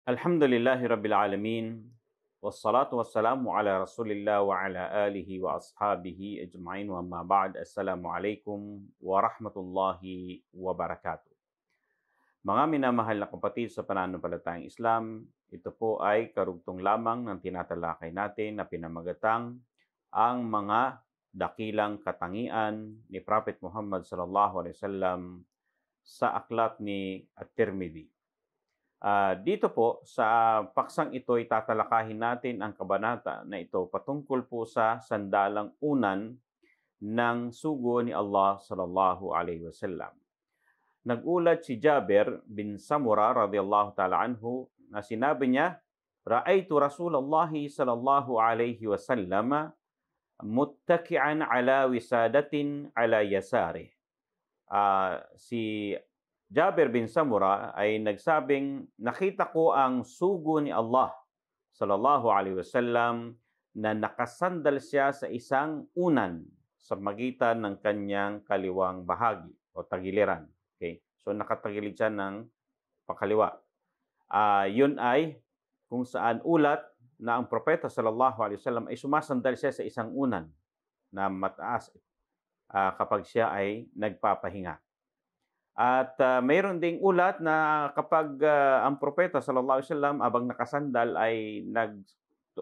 Alhamdulillahi Rabbil Alamin. Wassalatu wassalamu ala Rasulillah wa ala alihi wa ashabihi ajma'in wa amma ba'd. Assalamualaikum warahmatullahi wabarakatuh. Mga minamahal na kapatid sa pananampalatayang Islam, ito po ay karugtong lamang ng tinatalakay natin na pinamagatang ang mga dakilang katangian ni Prophet Muhammad sallallahu alaihi wasallam sa aklat ni At-Tirmidhi. Dito po sa paksang ito ay tatalakayin natin ang kabanata na ito patungkol po sa sandalang unan ng sugo ni Allah sallallahu alaihi wasallam. Nagulat si Jabir bin Samura radhiyallahu ta'ala anhu na sinabi niya, "Ra'aytu Rasulullah sallallahu alaihi wasallam muttaki'an ala wisadatin ala yasari." Si Jabir bin Samura ay nagsabing, nakita ko ang sugo ni Allah sallallahu alaihi wasallam na nakasandal siya sa isang unan sa magitan ng kanyang kaliwang bahagi o tagiliran. Okay? So nakatagilid siya ng pakaliwa. Yun ay kung saan ulat na ang propeta sallallahu alaihi wasallam ay sumasandal siya sa isang unan na mataas kapag siya ay nagpapahinga. At mayroon ding ulat na kapag ang propeta sallallahu alaihi wasallam abang nakasandal ay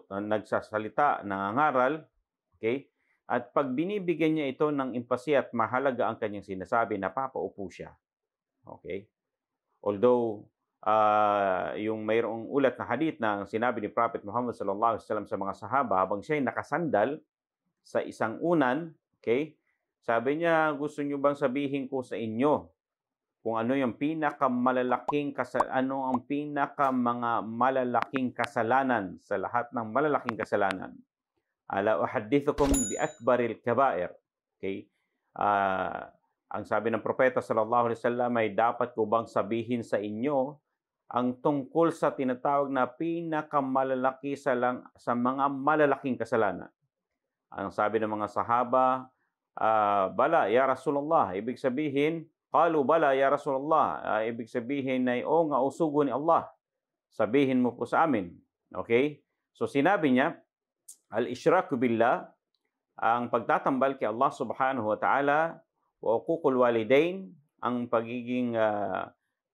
nagsasalita, nangangaral, okay? At pag binibigyan niya ito ng empasya at mahalaga ang kanyang sinasabi, napapaupo siya. Okay? Although yung mayroong ulat na hadith na sinabi ni Prophet Muhammad sallallahu alaihi wasallam sa mga sahaba habang siya ay nakasandal sa isang unan, okay? Sabi niya, gusto niyo bang sabihin ko sa inyo kung ano yung ano ang mga malalaking kasalanan sa lahat ng malalaking kasalanan. Ala uhaddithukum bi akbaril kabair. Okay? Ang sabi ng propeta sallallahu alaihi wasallam ay, dapat ko bang sabihin sa inyo ang tungkol sa tinatawag na pinakamalalaki sa mga malalaking kasalanan. Ang sabi ng mga sahaba, bala ya Rasulullah, ibig sabihin, qalu bala ya Rasulullah, ibig sabihin ay, o nga usugo ni Allah, sabihin mo po sa amin. Okay? So sinabi niya, al-isyraku billah, ang pagtatambal kay Allah subhanahu wa ta'ala, wa uququl walidain, ang pagiging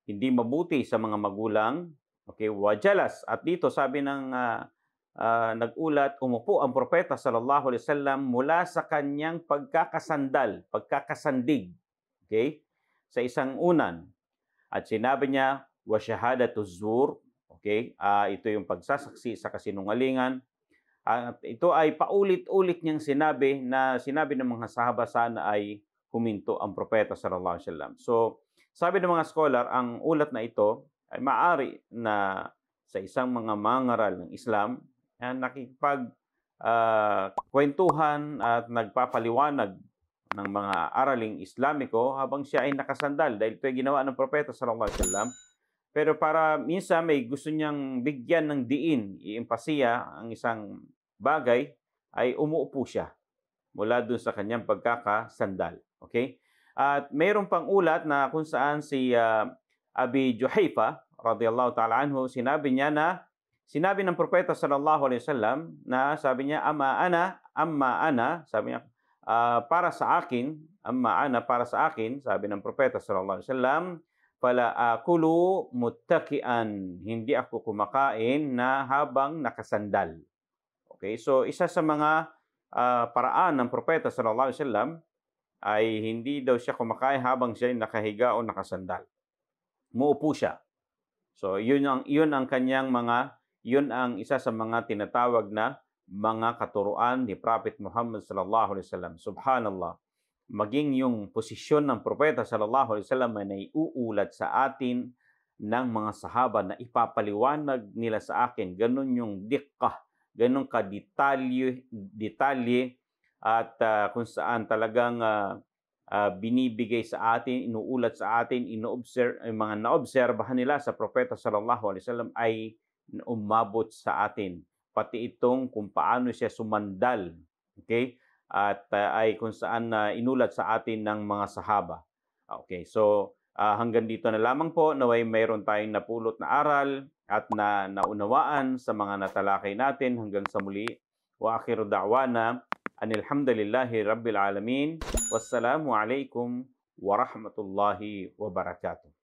hindi mabuti sa mga magulang, okay, wa jalas, at dito sabi ng nag-ulat, umupo ang propeta sallallahu alaihi wasallam mula sa kanyang pagkakasandig, okay, sa isang unan. At sinabi niya, wa shahadatu zur, okay, ito yung pagsasaksi sa kasinungalingan. At ito ay paulit-ulit niyang sinabi ng mga sahaba sana ay huminto ang propeta sallallahu alaihi wasallam. So, sabi ng mga scholar, ang ulat na ito ay maari na sa isang mga mangaral ng Islam nakikipag at nagpapaliwanag ng mga araling Islamiko habang siya ay nakasandal, dahil ito ay ginawa ng propeta sallallahu alaihi wasallam. Pero para minsan may gusto niyang bigyan ng diin, iempasiya ang isang bagay, ay umuupo siya mula doon sa kanyang pagkakasandal. Okay? At mayroon pang ulat na kung saan si Abi Juhayfa radhiyallahu ta'ala anhu, sinabi ng propeta sallallahu alaihi wasallam na sabi niya, amma ana, sabi niya, para sa akin, sabi ng propeta sallallahu alaihi wasallam, fala akulu muttakian, hindi ako kumakain na habang nakasandal. Okay, so isa sa mga paraan ng propeta sallallahu alaihi wasallam ay hindi daw siya kumakain habang siya ay nakahiga o nakasandal. Muupo siya. So yun ang isa sa mga tinatawag na mga katuruan ni Prophet Muhammad sallallahu alaihi wasallam. Subhanallah. Maging yung posisyon ng propeta sallallahu alaihi wasallam ay naiuulat sa atin ng mga sahaba na ipapaliwanag nila sa akin. Ganun yung dikkah, ganun ka detalye at kung saan talagang binibigay sa atin, inuulat sa atin, mga naobserbahan nila sa propeta sallallahu alaihi wasallam ay umabot sa atin. Pati itong kung paano siya sumandal, okay? At ay kung saan inulat sa atin ng mga sahaba. Okay, so hanggang dito na lamang po, naway mayroon tayong napulot na aral at naunawaan sa mga natalakay natin hanggang sa muli. Wa akhiru da'wana anil hamdulillahi rabbil alamin. Wassalamu alaikum warahmatullahi wabarakatuh.